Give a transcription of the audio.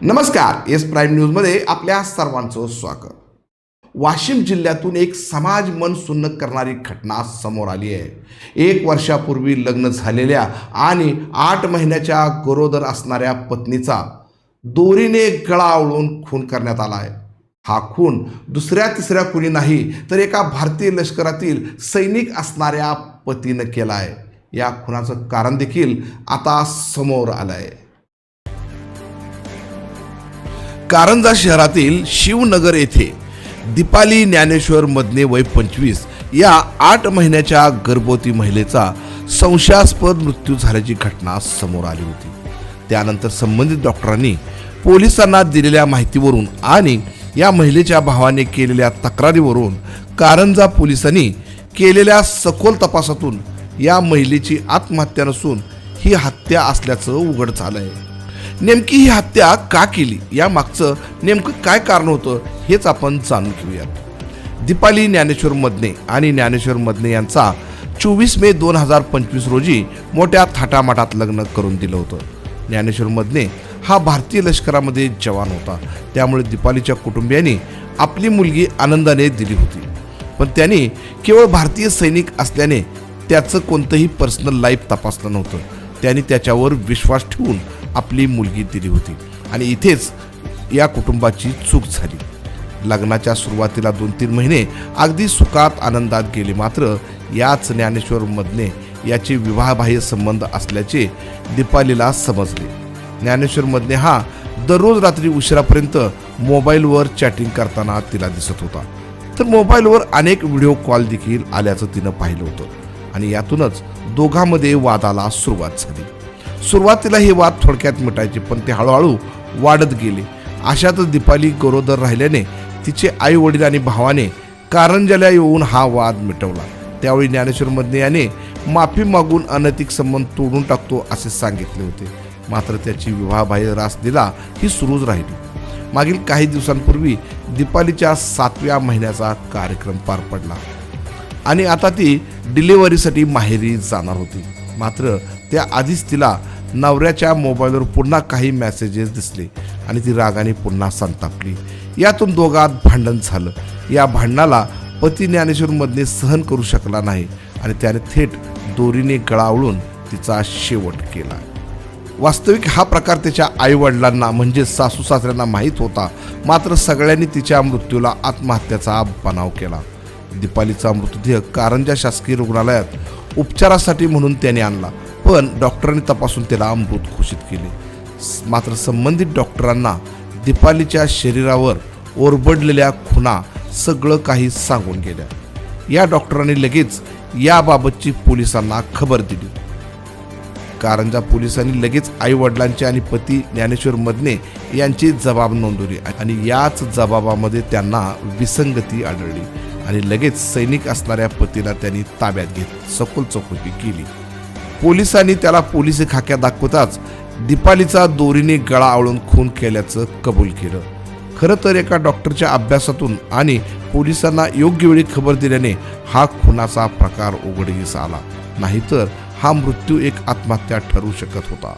नमस्कार, S prime न्यूजमध्ये आपल्या सर्वांचं स्वागत। वाशिम जिल्ह्यातून एक समाज मन सुन्न करणारी घटना समोर आली आहे। 1 वर्षापूर्वी लग्न झालेल्या आणि 8 महिन्याच्या गरोदर असणाऱ्या पत्नीचा दोरीने गळा आवळून खून करण्यात आला आहे। हा खून दुसऱ्या तिसऱ्या कुणी नाही तर एका भारतीय लष्करातील सैनिक असणाऱ्या पतीने केला आहे। या खुनाचं कारण देखील आता समोर आलं आहे। कारंजा शहरातील शिवनगर येथे दीपाली ज्ञानेश्वर मदने वय 25 या 8 महिन्याच्या गर्भवती महिलेचा संशयास्पद मृत्यू झाल्याची घटना समोर आली होती। त्यानंतर संबंधित डॉक्टरांनी पोलिसांना दिलेल्या माहितीवरून आणि या महिलेच्या भावाने केलेल्या तक्रारीवरून कारंजा पोलिसांनी केलेल्या सखोल तपासातून या महिलेची आत्महत्या नसून ही हत्या असल्याचं उघड झालं आहे। नेमकी ही हत्या का केली, या मागचं नेमकं काय कारण होतं हेच आपण जाणून घेऊयात। दीपाली ज्ञानेश्वर मदने आणि ज्ञानेश्वर मदने यांचा 24 मे 2025 रोजी मोठ्या थाटामाटात लग्न करून दिलं होतं। ज्ञानेश्वर मदने हा भारतीय लष्करामध्ये जवान होता, त्यामुळे दीपालीच्या कुटुंबियांनी आपली मुलगी आनंदाने दिली होती। पण त्यांनी केवळ भारतीय सैनिक असल्याने त्याचं कोणतंही पर्सनल लाईफ तपासलं नव्हतं। त्यांनी त्याच्यावर विश्वास ठेवून आपली मुलगी दिली होती आणि इथेच या कुटुंबाची चूक झाली। लग्नाच्या सुरुवातीला 2-3 महिने अगदी सुखात आनंदात गेले, मात्र याच ज्ञानेश्वर मदने याचे विवाहबाह्य संबंध असल्याचे दीपालीला समजले। ज्ञानेश्वर मदने हा दररोज रात्री उशिरापर्यंत मोबाईलवर चॅटिंग करताना तिला दिसत होता, तर मोबाईलवर अनेक व्हिडिओ कॉल देखील आल्याचं तिनं पाहिलं होतं आणि यातूनच दोघांमध्ये वादाला सुरुवात झाली। सुरुवातीला हे वाद थोडक्यात मिटायचे, पण ते हळूहळू वाढत गेले। अशातच दीपाली गरोदर राहिल्याने तिचे आई वडील आणि भावाने कारंजाला येऊन हा वाद मिटवला। त्यावेळी ज्ञानेश्वर मदने याने माफी मागून अनैतिक संबंध तोडून टाकतो असे सांगितले होते, मात्र त्याची विवाहबाह्य रासलीला ही सुरूच राहिली। मागील काही दिवसांपूर्वी दीपालीच्या 7व्या महिन्याचा कार्यक्रम पार पडला आणि आता ती डिलिव्हरीसाठी माहेरी जाणार होती, मात्र त्याआधीच तिला नवऱ्याच्या मोबाईलवर पुन्हा काही मेसेजेस दिसले आणि ती रागाने पुन्हा संतापली। यातून दोघांत भांडण झालं। या भांडणाला पती ज्ञानेश्वर मदने सहन करू शकला नाही आणि त्याने थेट दोरीने गळा आवळून तिचा शेवट केला। वास्तविक हा प्रकार त्याच्या आई वडिलांना म्हणजे सासू सासऱ्यांना माहीत होता, मात्र सगळ्यांनी तिच्या मृत्यूला आत्महत्येचा बनाव केला। दीपालीचा मृतदेह कारंजा शासकीय रुग्णालयात उपचारासाठी म्हणून त्याने आणला, पण डॉक्टरांनी तपासून त्याला मृत घोषित केले। मात्र संबंधित डॉक्टरांना दीपालीच्या शरीरावर ओरबडलेल्या खुणा सगळं काही सांगून गेल्या। या डॉक्टरांनी लगेच याबाबतची पोलिसांना खबर दिली। कारंजा पोलिसांनी लगेच आई वडिलांचे आणि पती ज्ञानेश्वर मदने यांची जबाब नोंदवली आणि याच जबाबामध्ये त्यांना विसंगती आढळली आणि लगेच सैनिक असणाऱ्या पतीला त्यांनी ताब्यात घेत सखोल चौकशी केली। पोलिसांनी त्याला पोलिसी खाक्या दाखवताच दीपालीचा दोरीने गळा आवळून खून केल्याचं कबूल केलं। खरं तर एका डॉक्टरच्या अभ्यासातून आणि पोलिसांना योग्य वेळी खबर दिल्याने हा खुनाचा प्रकार उघडकीस आला, नाहीतर हा मृत्यू एक आत्महत्या ठरू शकत होता।